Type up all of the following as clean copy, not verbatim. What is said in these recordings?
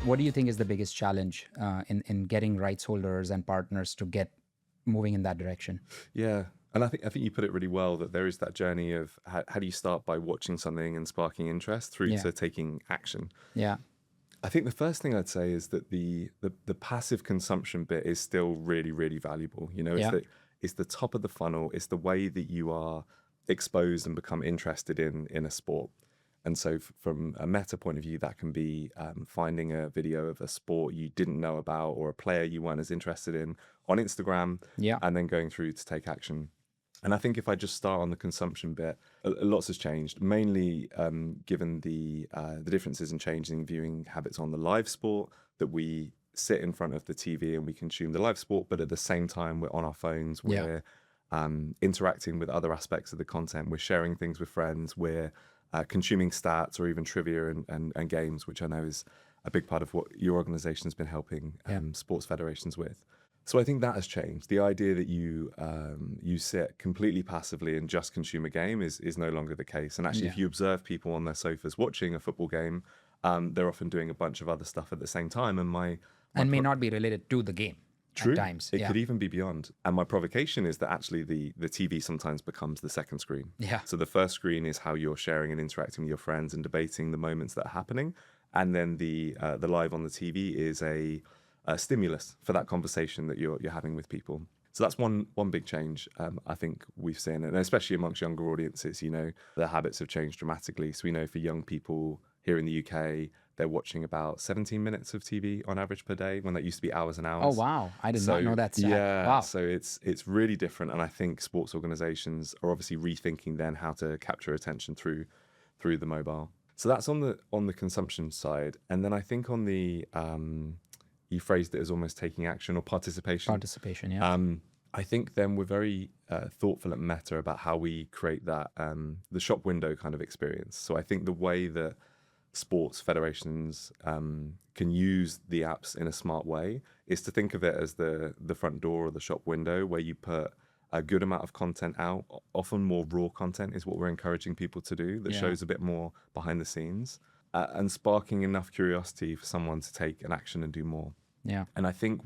What do you think is the biggest challenge in getting rights holders and partners to get moving in that direction? Yeah. And I think you put it really well, that there is that journey of how do you start by watching something and sparking interest through Yeah. to taking action. Yeah. I think the first thing I'd say is that the passive consumption bit is still really, really valuable. You know, it's the top of the funnel. It's the way that you are exposed and become interested in a sport. And so from a meta point of view, that can be finding a video of a sport you didn't know about or a player you weren't as interested in on Instagram, Yeah. and then going through to take action. And I think if I just start on the consumption bit, lots has changed, mainly given the differences in changing viewing habits on the live sport, that we sit in front of the TV and we consume the live sport, but at the same time, we're on our phones, we're interacting with other aspects of the content, we're sharing things with friends, we're consuming stats or even trivia and games, which I know is a big part of what your organization has been helping sports federations with. So I think that has changed. The idea that you sit completely passively and just consume a game is no longer the case. And actually, if you observe people on their sofas watching a football game, they're often doing a bunch of other stuff at the same time. And may not be related to the game. True. At times. It could even be beyond. And my provocation is that actually the TV sometimes becomes the second screen. Yeah. So the first screen is how you're sharing and interacting with your friends and debating the moments that are happening. And then the live on the TV is a stimulus for that conversation that you're having with people. So that's one big change I think we've seen. And especially amongst younger audiences, you know, their habits have changed dramatically. So we know for young people here in the UK, they're watching about 17 minutes of TV on average per day, when that used to be hours and hours. Oh, wow. I did not know that stat. Yeah, wow. So it's really different. And I think sports organizations are obviously rethinking then how to capture attention through the mobile. So that's on the consumption side. And then I think on the, you phrased it as almost taking action or participation. Participation, yeah. I think then we're very thoughtful at Meta about how we create that, the shop window kind of experience. So I think the way that sports federations can use the apps in a smart way is to think of it as the front door or the shop window, where you put a good amount of content out. Often more raw content is what we're encouraging people to do, that shows a bit more behind the scenes, and sparking enough curiosity for someone to take an action and do more. Yeah. And I think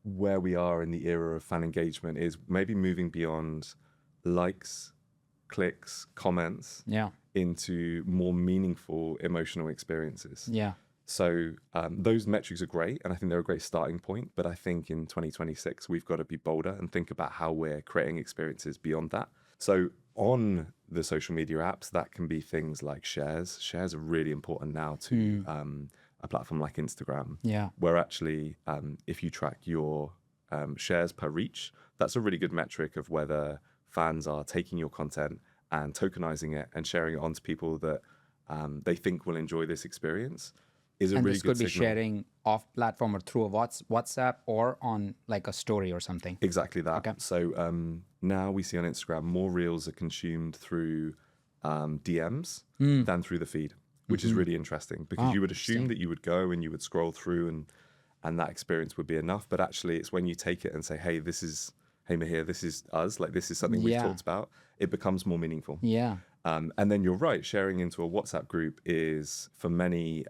where we are in the era of fan engagement is maybe moving beyond likes, clicks, comments into more meaningful emotional experiences. Yeah. So those metrics are great, and I think they're a great starting point. But I think in 2026, we've got to be bolder and think about how we're creating experiences beyond that. So on the social media apps, that can be things like shares. Shares are really important now to a platform like Instagram, where actually if you track your shares per reach, that's a really good metric of whether fans are taking your content and tokenizing it and sharing it onto people that they think will enjoy this experience. Is a and really this good could be signal. sharing off platform or through a WhatsApp or on like a story or something. Exactly that. Okay. So now we see on Instagram more reels are consumed through DMs than through the feed, which is really interesting, because you would assume that you would go and you would scroll through and that experience would be enough. But actually it's when you take it and say, hey, Mahir, this is us, like this is something we've talked about, it becomes more meaningful. Yeah. And then you're right, sharing into a WhatsApp group is for many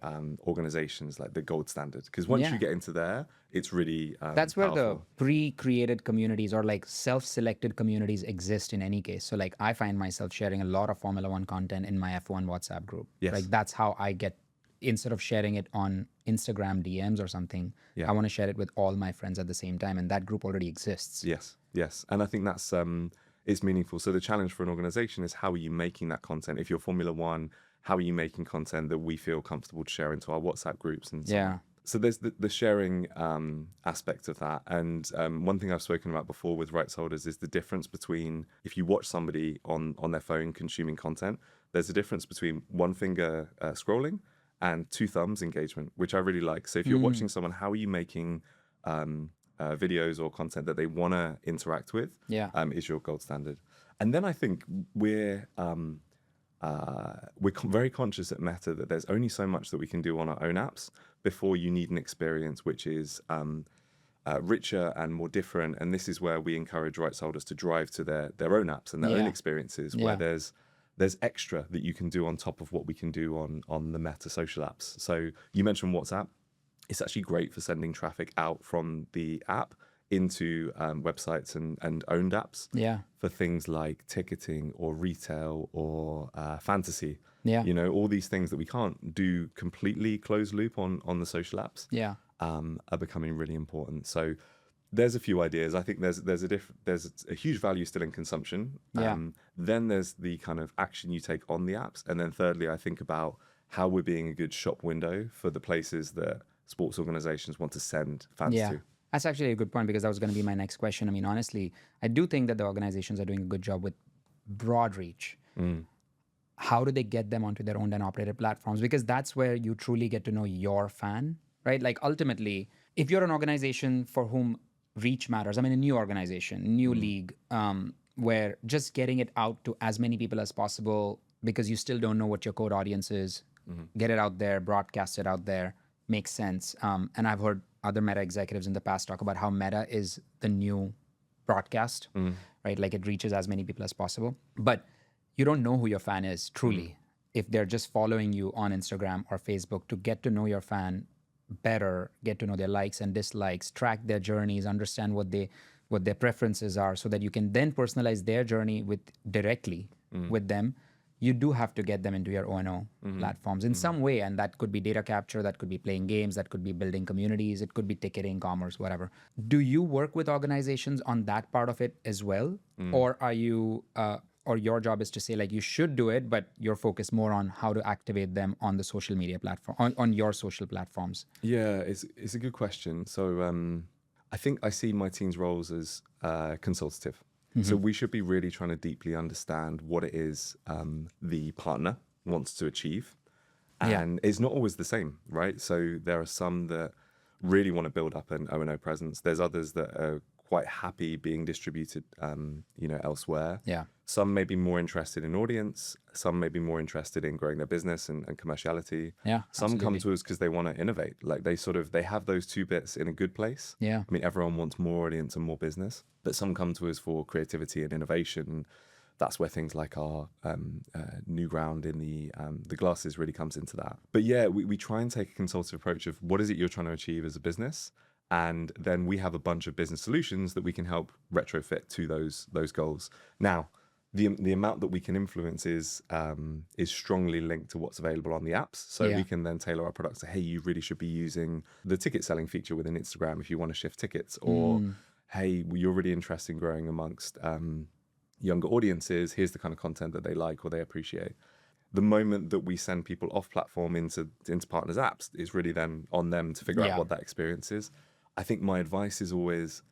organizations like the gold standard, because once you get into there, it's really that's where powerful. the pre-created communities or like self-selected communities exist in any case. So like I find myself sharing a lot of Formula One content in my F1 WhatsApp group. Yes. Like that's how I get, instead of sharing it on Instagram DMs or something, I want to share it with all my friends at the same time, and that group already exists. Yes. And I think that's it's meaningful. So the challenge for an organization is, how are you making that content? If you're Formula One, how are you making content that we feel comfortable to share into our WhatsApp groups and so on? So there's the sharing aspect of that. And one thing I've spoken about before with rights holders is the difference between, if you watch somebody on their phone consuming content, there's a difference between one finger scrolling and two thumbs engagement, which I really like. So if you're watching someone, how are you making videos or content that they want to interact with is your gold standard. And then I think we're very conscious at Meta that there's only so much that we can do on our own apps before you need an experience which is richer and more different. And this is where we encourage rights holders to drive to their own apps and their own experiences, where there's there's extra that you can do on top of what we can do on the Meta social apps. So you mentioned WhatsApp. It's actually great for sending traffic out from the app into websites and owned apps Yeah. for things like ticketing or retail or fantasy. Yeah. You know, all these things that we can't do completely closed loop on the social apps Yeah. are becoming really important. So there's a few ideas. I think there's a huge value still in consumption. Yeah. Then there's the kind of action you take on the apps, and then thirdly, I think about how we're being a good shop window for the places that sports organizations want to send fans Yeah. to. That's actually a good point because that was going to be my next question. I mean, honestly, I do think that the organizations are doing a good job with broad reach. How do they get them onto their owned and operated platforms? Because that's where you truly get to know your fan, right? Like ultimately, if you're an organization for whom reach matters, I mean, a new organization, new league, where just getting it out to as many people as possible because you still don't know what your code audience is, get it out there, broadcast it out there, makes sense. And I've heard other Meta executives in the past talk about how Meta is the new broadcast, right? Like it reaches as many people as possible. But you don't know who your fan is truly if they're just following you on Instagram or Facebook. To get to know your fan better, get to know their likes and dislikes, track their journeys, understand what their preferences are, so that you can then personalize their journey directly with them. You do have to get them into your O&O platforms in some way, and that could be data capture, that could be playing games, that could be building communities, it could be ticketing, commerce, whatever. Do you work with organizations on that part of it as well, or are you or your job is to say like you should do it, but you're focused more on how to activate them on the social media platform, on your social platforms? Yeah, it's a good question. So I think I see my team's roles as consultative. So we should be really trying to deeply understand what it is the partner wants to achieve. And it's not always the same, right? So there are some that really want to build up an O&O presence. There's others that are quite happy being distributed, elsewhere. Yeah. Some may be more interested in audience. Some may be more interested in growing their business and commerciality. Yeah, Some come absolutely. to us because they want to innovate. Like they have those two bits in a good place. Yeah. I mean, everyone wants more audience and more business, but some come to us for creativity and innovation. That's where things like our new ground in the glasses really comes into that. But yeah, we try and take a consultative approach of what is it you're trying to achieve as a business, and then we have a bunch of business solutions that we can help retrofit to those goals. Now, the amount that we can influence is strongly linked to what's available on the apps. So we can then tailor our products to, hey, you really should be using the ticket selling feature within Instagram if you want to shift tickets, or hey, you're really interested in growing amongst younger audiences. Here's the kind of content that they like or they appreciate. The moment that we send people off platform into partners' apps is really then on them to figure out what that experience is. I think my advice is always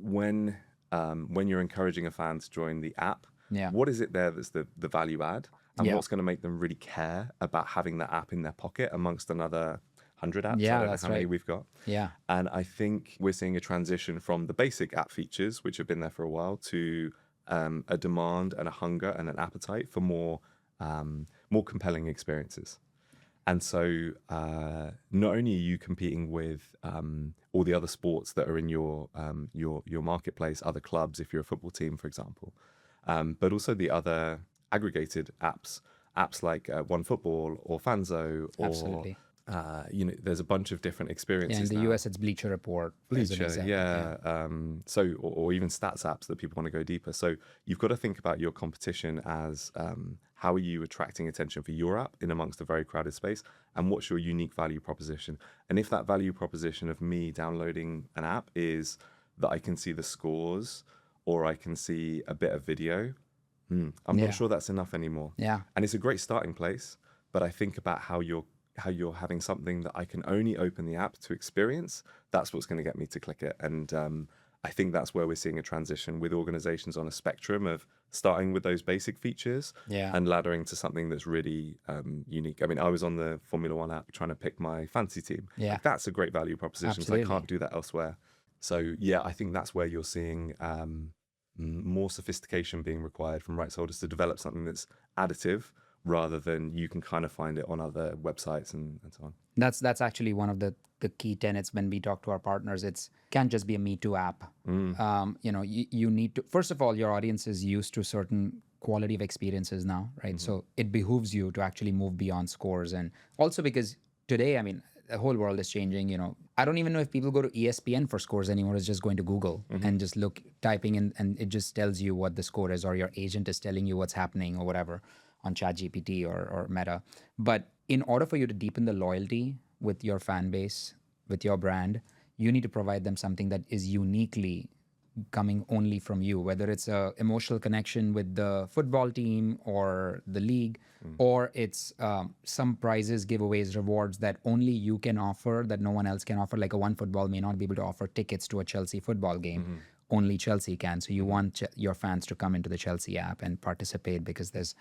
when you're encouraging a fan to join the app, what is it there that's the value add, and what's going to make them really care about having that app in their pocket amongst another 100 apps? Yeah, I don't know that's how many right. we've got. Yeah. And I think we're seeing a transition from the basic app features, which have been there for a while, to a demand and a hunger and an appetite for more compelling experiences. And so not only are you competing with all the other sports that are in your marketplace, other clubs, if you're a football team, for example, but also the other aggregated apps like OneFootball or Fanzo, or Absolutely. There's a bunch of different experiences. Yeah, in the now. US, it's Bleacher Report. as an Bleacher, example. yeah. So, or even stats apps that people want to go deeper. So you've got to think about your competition as how are you attracting attention for your app in amongst a very crowded space, and what's your unique value proposition? And if that value proposition of me downloading an app is that I can see the scores or I can see a bit of video, I'm not sure that's enough anymore. Yeah. And it's a great starting place, but I think about how you're having something that I can only open the app to experience. That's what's going to get me to click it. And I think that's where we're seeing a transition with organizations on a spectrum of starting with those basic features and laddering to something that's really unique. I mean, I was on the Formula One app trying to pick my fantasy team. Yeah. Like, that's a great value proposition. Absolutely. So I can't do that elsewhere. So yeah, I think that's where you're seeing more sophistication being required from rights holders to develop something that's additive, rather than you can kind of find it on other websites and so on. That's actually one of the key tenets when we talk to our partners. It's can't just be a Me Too app. You need to, first of all, your audience is used to certain quality of experiences now, right? So it behooves you to actually move beyond scores. And also because today, I mean, the whole world is changing. I don't even know if people go to ESPN for scores anymore. It's just going to Google and just typing in, and it just tells you what the score is, or your agent is telling you what's happening or whatever on ChatGPT or Meta. But in order for you to deepen the loyalty with your fan base, with your brand, you need to provide them something that is uniquely coming only from you, whether it's a emotional connection with the football team or the league, or it's some prizes, giveaways, rewards that only you can offer, that no one else can offer. Like a One Football may not be able to offer tickets to a Chelsea football game. Only Chelsea can. So you want your fans to come into the Chelsea app and participate because there's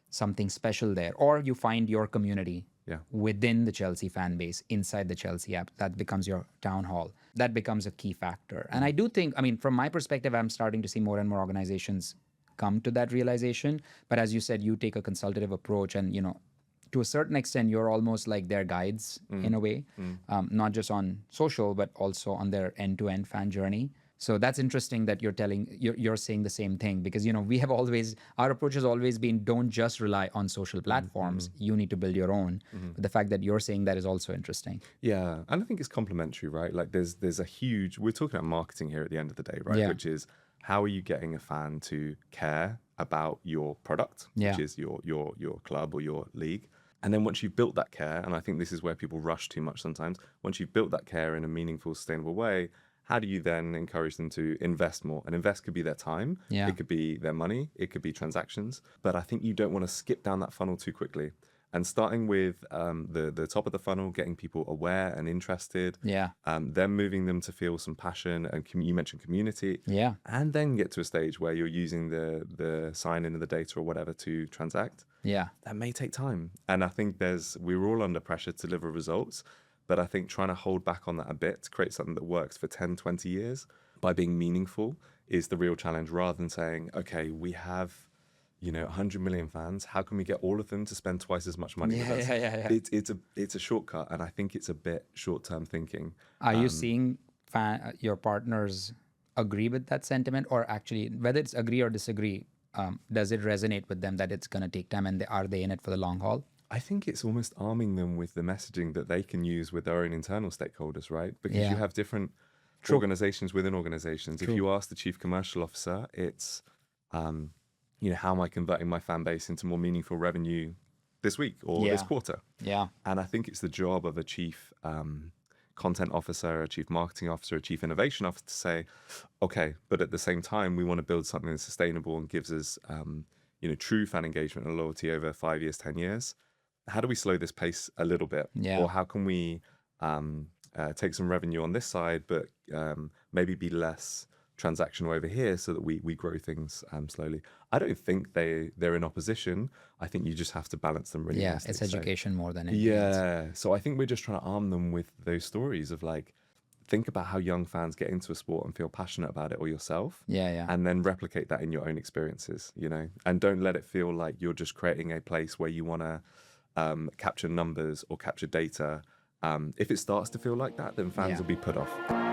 something special there. Or you find your community within the Chelsea fan base, inside the Chelsea app. That becomes your town hall. That becomes a key factor. And I do think, I mean, from my perspective, I'm starting to see more and more organizations come to that realization. But as you said, you take a consultative approach, and, to a certain extent, you're almost like their guides in a way, not just on social, but also on their end-to-end fan journey. So that's interesting that you're saying the same thing, because we have always, our approach has always been, don't just rely on social platforms. You need to build your own. But the fact that you're saying that is also interesting. Yeah, and I think it's complementary, right? Like there's a huge, we're talking about marketing here at the end of the day, right? Yeah. Which is, how are you getting a fan to care about your product, which is your club or your league? And then once you've built that care, and I think this is where people rush too much sometimes, once you've built that care in a meaningful, sustainable way, how do you then encourage them to invest more? And invest could be their time, it could be their money, it could be transactions. But I think you don't want to skip down that funnel too quickly. And starting with the top of the funnel, getting people aware and interested, then moving them to feel some passion, and you mentioned community, and then get to a stage where you're using the sign-in of the data or whatever to transact. That may take time. And I think we're all under pressure to deliver results. But I think trying to hold back on that a bit to create something that works for 10, 20 years by being meaningful is the real challenge, rather than saying, okay, we have 100 million fans. How can we get all of them to spend twice as much money with us? It's a shortcut, and I think it's a bit short-term thinking. Are you seeing your partners agree with that sentiment, or actually, whether it's agree or disagree, does it resonate with them that it's going to take time, and are they in it for the long haul? I think it's almost arming them with the messaging that they can use with their own internal stakeholders, right? Because you have different organizations within organizations. If you ask the chief commercial officer, it's, how am I converting my fan base into more meaningful revenue this week or this quarter? And I think it's the job of a chief content officer, a chief marketing officer, a chief innovation officer to say, okay, but at the same time, we want to build something that's sustainable and gives us, true fan engagement and loyalty over 5 years, 10 years. How do we slow this pace a little bit? Or how can we take some revenue on this side, but maybe be less transactional over here so that we grow things slowly? I don't think they're in opposition. I think you just have to balance them really nicely. It's education more than anything else. So I think we're just trying to arm them with those stories of like, think about how young fans get into a sport and feel passionate about it, or yourself. And then replicate that in your own experiences, and don't let it feel like you're just creating a place where you want to capture numbers or capture data. If it starts to feel like that, then fans will be put off.